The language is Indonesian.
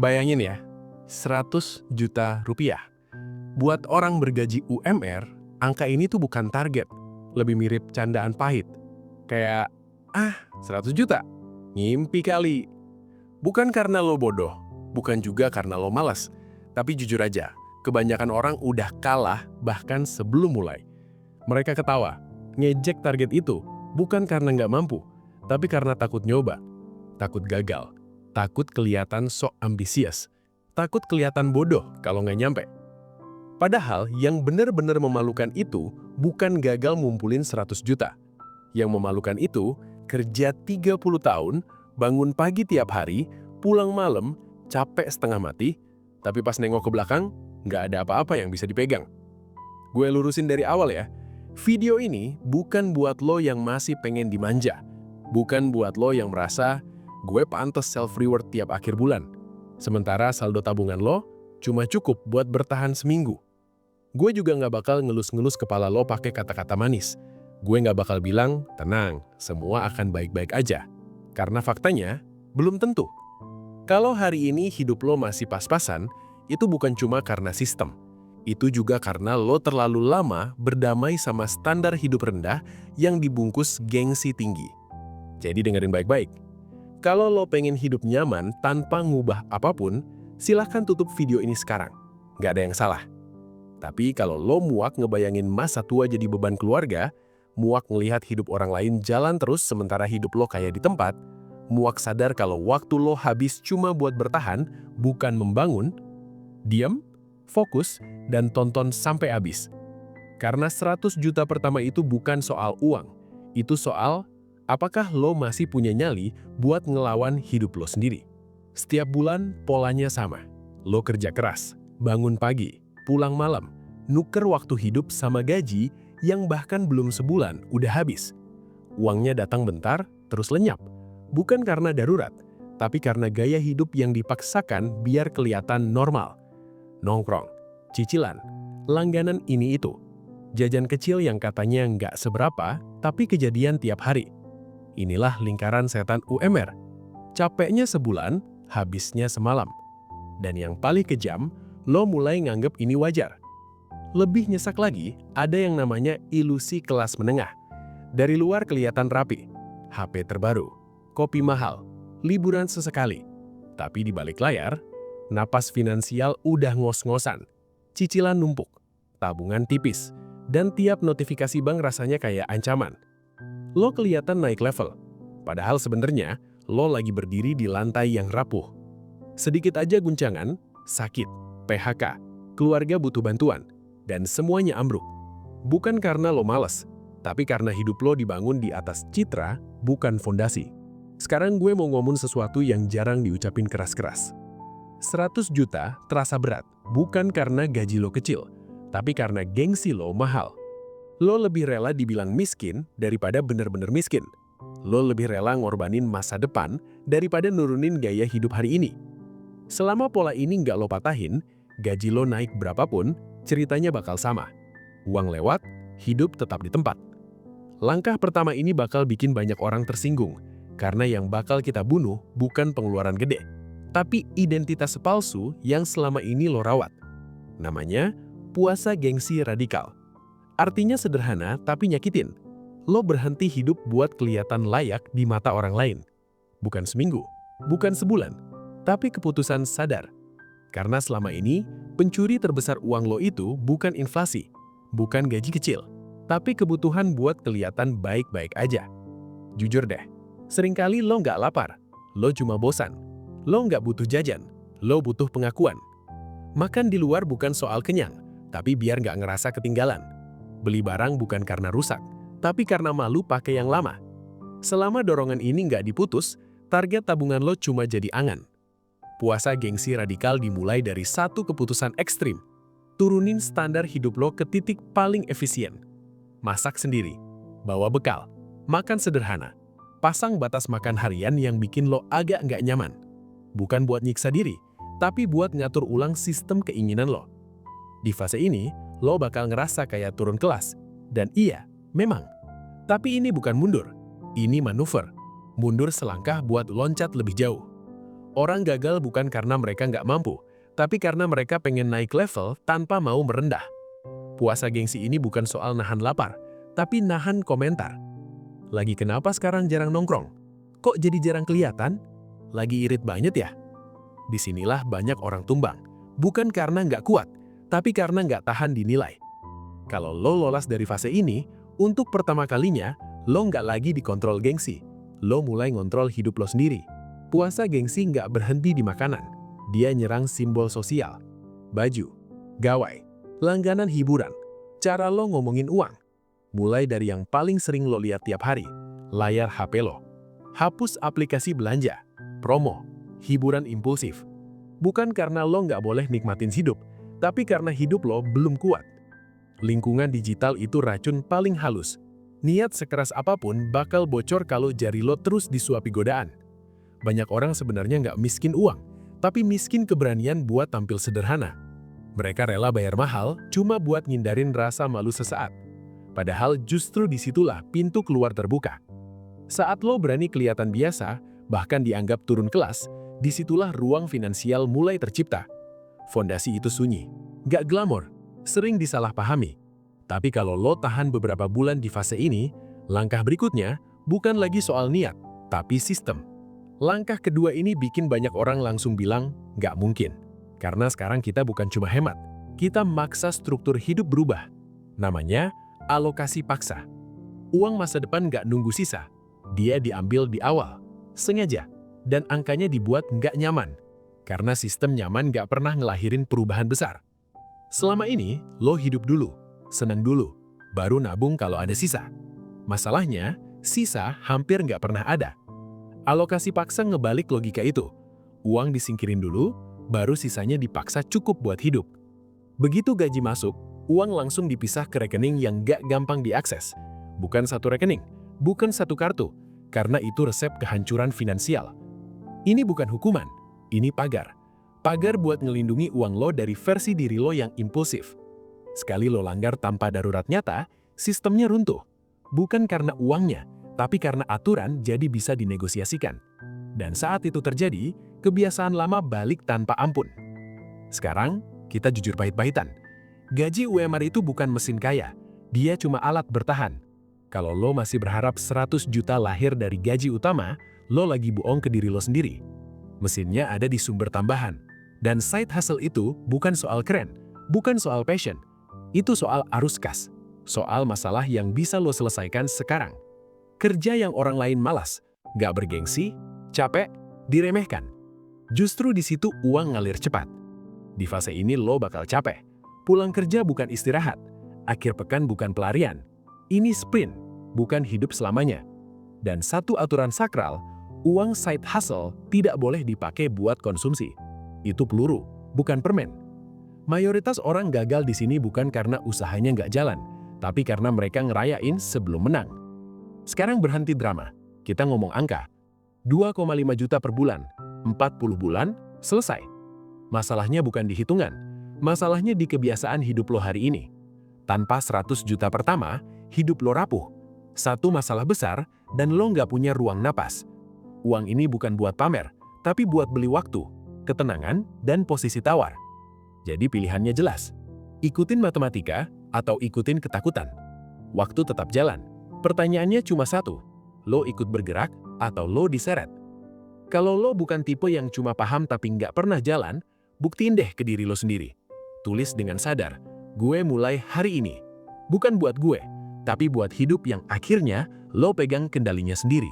Bayangin ya, 100 juta rupiah. Buat orang bergaji UMR, angka ini tuh bukan target. Lebih mirip candaan pahit. Kayak, 100 juta? Ngimpi kali. Bukan karena lo bodoh, bukan juga karena lo malas. Tapi jujur aja, kebanyakan orang udah kalah bahkan sebelum mulai. Mereka ketawa, ngejek target itu, bukan karena nggak mampu, tapi karena takut nyoba, takut gagal, takut kelihatan sok ambisius, takut kelihatan bodoh kalau nggak nyampe. Padahal yang benar-benar memalukan itu bukan gagal ngumpulin 100 juta. Yang memalukan itu kerja 30 tahun, bangun pagi tiap hari, pulang malam, capek setengah mati, tapi pas nengok ke belakang, nggak ada apa-apa yang bisa dipegang. Gue lurusin dari awal ya, video ini bukan buat lo yang masih pengen dimanja. Bukan buat lo yang merasa, gue pantas self-reward tiap akhir bulan. Sementara saldo tabungan lo cuma cukup buat bertahan seminggu. Gue juga nggak bakal ngelus-ngelus kepala lo pakai kata-kata manis. Gue nggak bakal bilang, tenang, semua akan baik-baik aja. Karena faktanya, belum tentu. Kalau hari ini hidup lo masih pas-pasan, itu bukan cuma karena sistem. Itu juga karena lo terlalu lama berdamai sama standar hidup rendah yang dibungkus gengsi tinggi. Jadi dengerin baik-baik. Kalau lo pengen hidup nyaman tanpa ngubah apapun, silahkan tutup video ini sekarang. Nggak ada yang salah. Tapi kalau lo muak ngebayangin masa tua jadi beban keluarga, muak ngelihat hidup orang lain jalan terus sementara hidup lo kayak di tempat, muak sadar kalau waktu lo habis cuma buat bertahan, bukan membangun, diam, fokus, dan tonton sampai habis. Karena 100 juta pertama itu bukan soal uang, itu soal apakah lo masih punya nyali buat ngelawan hidup lo sendiri. Setiap bulan polanya sama, lo kerja keras, bangun pagi, pulang malam, nuker waktu hidup sama gaji yang bahkan belum sebulan udah habis. Uangnya datang bentar, terus lenyap. Bukan karena darurat, tapi karena gaya hidup yang dipaksakan biar kelihatan normal. Nongkrong, cicilan, langganan ini itu. Jajan kecil yang katanya nggak seberapa, tapi kejadian tiap hari. Inilah lingkaran setan UMR. Capeknya sebulan, habisnya semalam. Dan yang paling kejam, lo mulai nganggep ini wajar. Lebih nyesak lagi, ada yang namanya ilusi kelas menengah. Dari luar kelihatan rapi, HP terbaru, kopi mahal, liburan sesekali. Tapi di balik layar, napas finansial udah ngos-ngosan, cicilan numpuk, tabungan tipis, dan tiap notifikasi bank rasanya kayak ancaman. Lo kelihatan naik level, padahal sebenarnya lo lagi berdiri di lantai yang rapuh. Sedikit aja guncangan, sakit, PHK, keluarga butuh bantuan, dan semuanya ambruk. Bukan karena lo malas, tapi karena hidup lo dibangun di atas citra, bukan fondasi. Sekarang gue mau ngomong sesuatu yang jarang diucapin keras-keras. 100 juta terasa berat, bukan karena gaji lo kecil, tapi karena gengsi lo mahal. Lo lebih rela dibilang miskin daripada bener-bener miskin. Lo lebih rela ngorbanin masa depan daripada nurunin gaya hidup hari ini. Selama pola ini nggak lo patahin, gaji lo naik berapapun, ceritanya bakal sama. Uang lewat, hidup tetap di tempat. Langkah pertama ini bakal bikin banyak orang tersinggung, karena yang bakal kita bunuh bukan pengeluaran gede, tapi identitas palsu yang selama ini lo rawat. Namanya puasa gengsi radikal. Artinya sederhana tapi nyakitin. Lo berhenti hidup buat kelihatan layak di mata orang lain. Bukan seminggu, bukan sebulan, tapi keputusan sadar. Karena selama ini, pencuri terbesar uang lo itu bukan inflasi, bukan gaji kecil, tapi kebutuhan buat kelihatan baik-baik aja. Jujur deh, seringkali lo nggak lapar, lo cuma bosan, lo nggak butuh jajan, lo butuh pengakuan. Makan di luar bukan soal kenyang, tapi biar nggak ngerasa ketinggalan. Beli barang bukan karena rusak, tapi karena malu pakai yang lama. Selama dorongan ini nggak diputus, target tabungan lo cuma jadi angan. Puasa gengsi radikal dimulai dari satu keputusan ekstrim. Turunin standar hidup lo ke titik paling efisien. Masak sendiri, bawa bekal, makan sederhana, pasang batas makan harian yang bikin lo agak nggak nyaman. Bukan buat nyiksa diri, tapi buat ngatur ulang sistem keinginan lo. Di fase ini, lo bakal ngerasa kayak turun kelas. Dan iya, memang. Tapi ini bukan mundur, ini manuver. Mundur selangkah buat loncat lebih jauh. Orang gagal bukan karena mereka nggak mampu, tapi karena mereka pengen naik level tanpa mau merendah. Puasa gengsi ini bukan soal nahan lapar, tapi nahan komentar. Lagi kenapa sekarang jarang nongkrong? Kok jadi jarang kelihatan? Lagi irit banget ya? Disinilah banyak orang tumbang. Bukan karena nggak kuat, tapi karena nggak tahan dinilai. Kalau lo lolos dari fase ini, untuk pertama kalinya, lo nggak lagi dikontrol gengsi. Lo mulai ngontrol hidup lo sendiri. Puasa gengsi nggak berhenti di makanan. Dia nyerang simbol sosial. Baju, gawai, langganan hiburan, cara lo ngomongin uang. Mulai dari yang paling sering lo lihat tiap hari, layar HP lo. Hapus aplikasi belanja, promo, hiburan impulsif. Bukan karena lo nggak boleh nikmatin hidup, tapi karena hidup lo belum kuat. Lingkungan digital itu racun paling halus. Niat sekeras apapun bakal bocor kalau jari lo terus disuapi godaan. Banyak orang sebenarnya nggak miskin uang, tapi miskin keberanian buat tampil sederhana. Mereka rela bayar mahal cuma buat ngindarin rasa malu sesaat. Padahal justru disitulah pintu keluar terbuka. Saat lo berani kelihatan biasa, bahkan dianggap turun kelas, disitulah ruang finansial mulai tercipta. Fondasi itu sunyi, nggak glamor, sering disalahpahami. Tapi kalau lo tahan beberapa bulan di fase ini, langkah berikutnya bukan lagi soal niat, tapi sistem. Langkah kedua ini bikin banyak orang langsung bilang, nggak mungkin. Karena sekarang kita bukan cuma hemat, kita maksa struktur hidup berubah. Namanya alokasi paksa. Uang masa depan nggak nunggu sisa, dia diambil di awal, sengaja, dan angkanya dibuat nggak nyaman. Karena sistem nyaman nggak pernah ngelahirin perubahan besar. Selama ini, lo hidup dulu, senang dulu, baru nabung kalau ada sisa. Masalahnya, sisa hampir nggak pernah ada. Alokasi paksa ngebalik logika itu. Uang disingkirin dulu, baru sisanya dipaksa cukup buat hidup. Begitu gaji masuk, uang langsung dipisah ke rekening yang gak gampang diakses. Bukan satu rekening, bukan satu kartu, karena itu resep kehancuran finansial. Ini bukan hukuman, ini pagar. Pagar buat ngelindungi uang lo dari versi diri lo yang impulsif. Sekali lo langgar tanpa darurat nyata, sistemnya runtuh. Bukan karena uangnya, tapi karena aturan jadi bisa dinegosiasikan. Dan saat itu terjadi, kebiasaan lama balik tanpa ampun. Sekarang, kita jujur pahit-pahitan. Gaji UMR itu bukan mesin kaya, dia cuma alat bertahan. Kalau lo masih berharap 100 juta lahir dari gaji utama, lo lagi bohong ke diri lo sendiri. Mesinnya ada di sumber tambahan. Dan side hustle itu bukan soal keren, bukan soal passion. Itu soal arus kas, soal masalah yang bisa lo selesaikan sekarang. Kerja yang orang lain malas, gak bergengsi, capek, diremehkan. Justru di situ uang ngalir cepat. Di fase ini lo bakal capek. Pulang kerja bukan istirahat. Akhir pekan bukan pelarian. Ini sprint, bukan hidup selamanya. Dan satu aturan sakral, uang side hustle tidak boleh dipakai buat konsumsi. Itu peluru, bukan permen. Mayoritas orang gagal di sini bukan karena usahanya nggak jalan, tapi karena mereka ngerayain sebelum menang. Sekarang berhenti drama, kita ngomong angka. 2,5 juta per bulan, 40 bulan, selesai. Masalahnya bukan di hitungan, masalahnya di kebiasaan hidup lo hari ini. Tanpa 100 juta pertama, hidup lo rapuh. Satu masalah besar, dan lo nggak punya ruang napas. Uang ini bukan buat pamer, tapi buat beli waktu, ketenangan, dan posisi tawar. Jadi pilihannya jelas, ikutin matematika atau ikutin ketakutan. Waktu tetap jalan. Pertanyaannya cuma satu, lo ikut bergerak atau lo diseret? Kalau lo bukan tipe yang cuma paham tapi nggak pernah jalan, buktiin deh ke diri lo sendiri. Tulis dengan sadar, gue mulai hari ini. Bukan buat gue, tapi buat hidup yang akhirnya lo pegang kendalinya sendiri.